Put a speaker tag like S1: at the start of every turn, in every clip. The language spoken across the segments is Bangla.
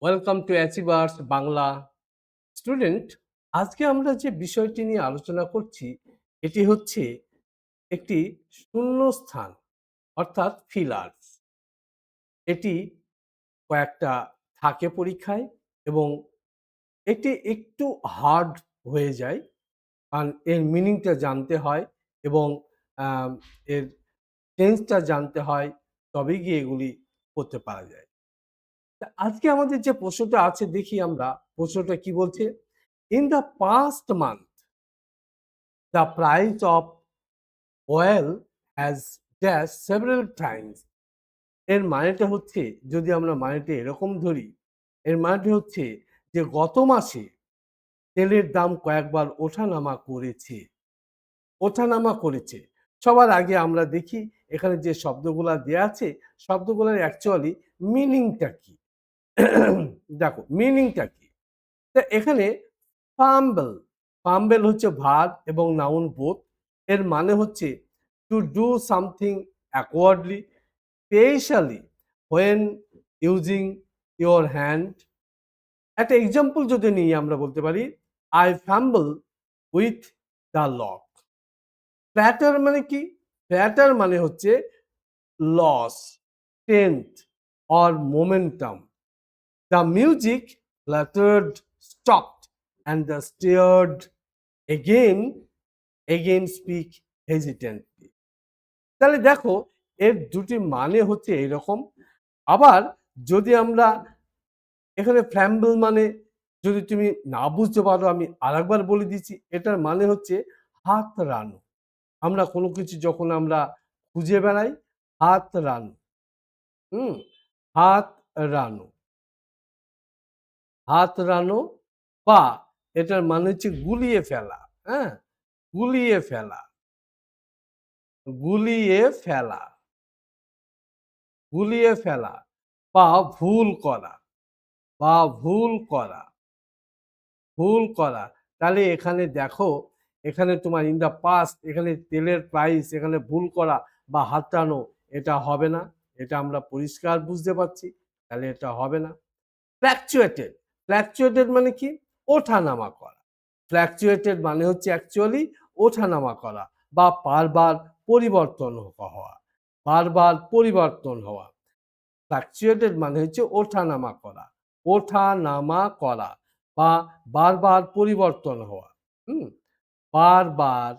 S1: Welcome to achievers Bangla student. আজকে আমরা যে বিষয়টি নিয়ে আলোচনা করছি এটি হচ্ছে একটি শূন্যস্থান অর্থাৎ ফিলার্স। এটি কয়েকটা থাকে পরীক্ষায় এবং এটি একটু হার্ড হয়ে যায়, কারণ এর মিনিংটা জানতে হয় এবং এর টেন্সটা জানতে হয়, তবেই গিয়ে এগুলি করতে পারা যায়। তা আজকে আমাদের যে প্রশ্নটা আছে দেখি আমরা প্রশ্নটা কি বলছে। In the past month, the price of oil has dashed several times. এর মানেটা হচ্ছে, যদি আমরা মানেটা এরকম ধরি, এর মানেটা হচ্ছে যে গত মাসে তেলের দাম কয়েকবার ওঠানামা করেছে। ওঠানামা করেছে। সবার আগে আমরা দেখি এখানে যে শব্দগুলা দেয়া আছে, শব্দগুলোর অ্যাকচুয়ালি মিনিংটা কি? দেখো মিনিংটা কি? তা এখানে ফাম্বল, ফাম্বল হচ্ছে ভার্ব এবং নাউন বোথ। এর মানে হচ্ছে to do something awkwardly, especially when using your hand. একটা এক্সাম্পল যদি নিই আমরা বলতে পারি, I fumble with the lock. Flutter মানে কি? ফ্ল্যাটার মানে হচ্ছে lose, strength or momentum. The music fluttered, stopped, and the stared again speak hesitantly. তাহলে দেখো এর দুটি মানে হচ্ছে এইরকম। আবার যদি আমরা এখানে ফ্ল্যাম্বল মানে যদি তুমি না বুঝতে পারো, আমি আরেকবার বলে দিচ্ছি, এটার মানে হচ্ছে হাত রানো। আমরা কোনো কিছু যখন আমরা খুঁজে বেড়াই, হাত রানো। হুম, হাত রানো, হাত রানো, বা এটার মানে হচ্ছে গুলিয়ে ফেলা। হ্যাঁ, গুলিয়ে ফেলা, গুলিয়ে ফেলা, গুলিয়ে ফেলা, বা ভুল করা, বা ভুল করা, ভুল করা। তাহলে এখানে দেখো, এখানে তোমার ইন দা পাস্ট, এখানে তেলের প্রাইস, এখানে ভুল করা বা হাতানো, এটা হবে না। এটা আমরা পরিষ্কার বুঝতে পারছি, তাহলে এটা হবে না। ফ্ল্যাকচুয়েটেড, ফ্ল্যাকচুয়েটেড মানে কি? ওঠানামা করা। ফ্ল্যাকচুয়েটেড মানে হচ্ছে অ্যাকচুয়ালি ওঠানামা করা বা বারবার পরিবর্তন হওয়া, বারবার পরিবর্তন হওয়া। ফ্ল্যাকচুয়েটেড মানে হচ্ছে ওঠানামা করা, ওঠানামা করা বা বারবার পরিবর্তন হওয়া। হুম, বারবার,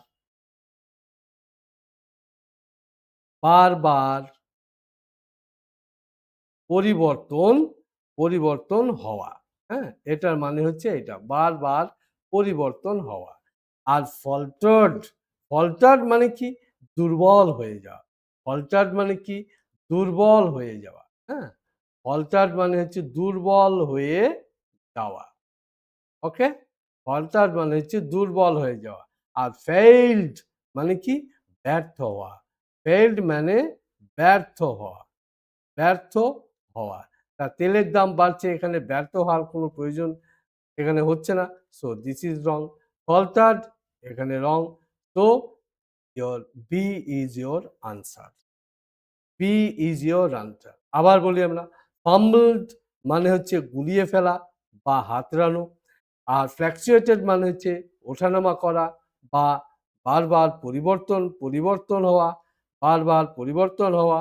S1: বারবার পরিবর্তন, পরিবর্তন হওয়া। হ্যাঁ, এটার মানে হচ্ছে এটা, বারবার পরিবর্তন হওয়া। আর ফল্টার্ড, ফল্টার্ড মানে কি? দুর্বল হয়ে যাওয়া। ফল্টার্ড মানে কি? দুর্বল হয়ে যাওয়া। হ্যাঁ, ফল্টার্ড মানে হচ্ছে দুর্বল হয়ে যাওয়া। ওকে, ফল্টার্ড মানে হচ্ছে দুর্বল হয়ে যাওয়া। আর ফেইল্ড মানে কি? ব্যর্থ হওয়া। ফেইল্ড মানে ব্যর্থ হওয়া, ব্যর্থ হওয়া। তা তেলের দাম বাড়ছে, এখানে ব্যর্থ হওয়ার কোনো প্রয়োজন এখানে হচ্ছে না। So this is wrong. Faltered এখানে রং। তো your B is your answer. B is your answer. আবার বলি আমরা, ফাম্বলড মানে হচ্ছে গুলিয়ে ফেলা বা হাতড়ানো। আর ফ্ল্যাকচুয়েটেড মানে হচ্ছে ওঠানামা করা বা বারবার পরিবর্তন, পরিবর্তন হওয়া, বারবার পরিবর্তন হওয়া।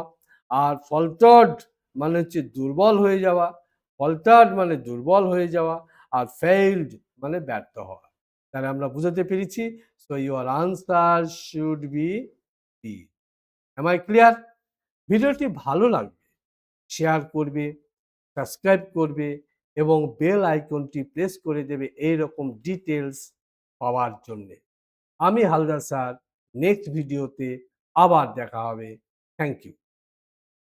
S1: আর ফল্টার্ড মানে হচ্ছে দুর্বল হয়ে যাওয়া। ফল্টার্ড মানে দুর্বল হয়ে যাওয়া। আর ফেইল্ড মানে ব্যর্থ হওয়া। তাহলে আমরা বুঝাতে পেরেছি। So your answer should be B. Am I clear? ভিডিওটি ভালো লাগবে শেয়ার করবে, সাবস্ক্রাইব করবে এবং বেল আইকনটি প্রেস করে দেবে এইরকম ডিটেলস পাওয়ার জন্যে। আমি হালদার স্যার, নেক্সট ভিডিওতে আবার দেখা হবে। Thank you.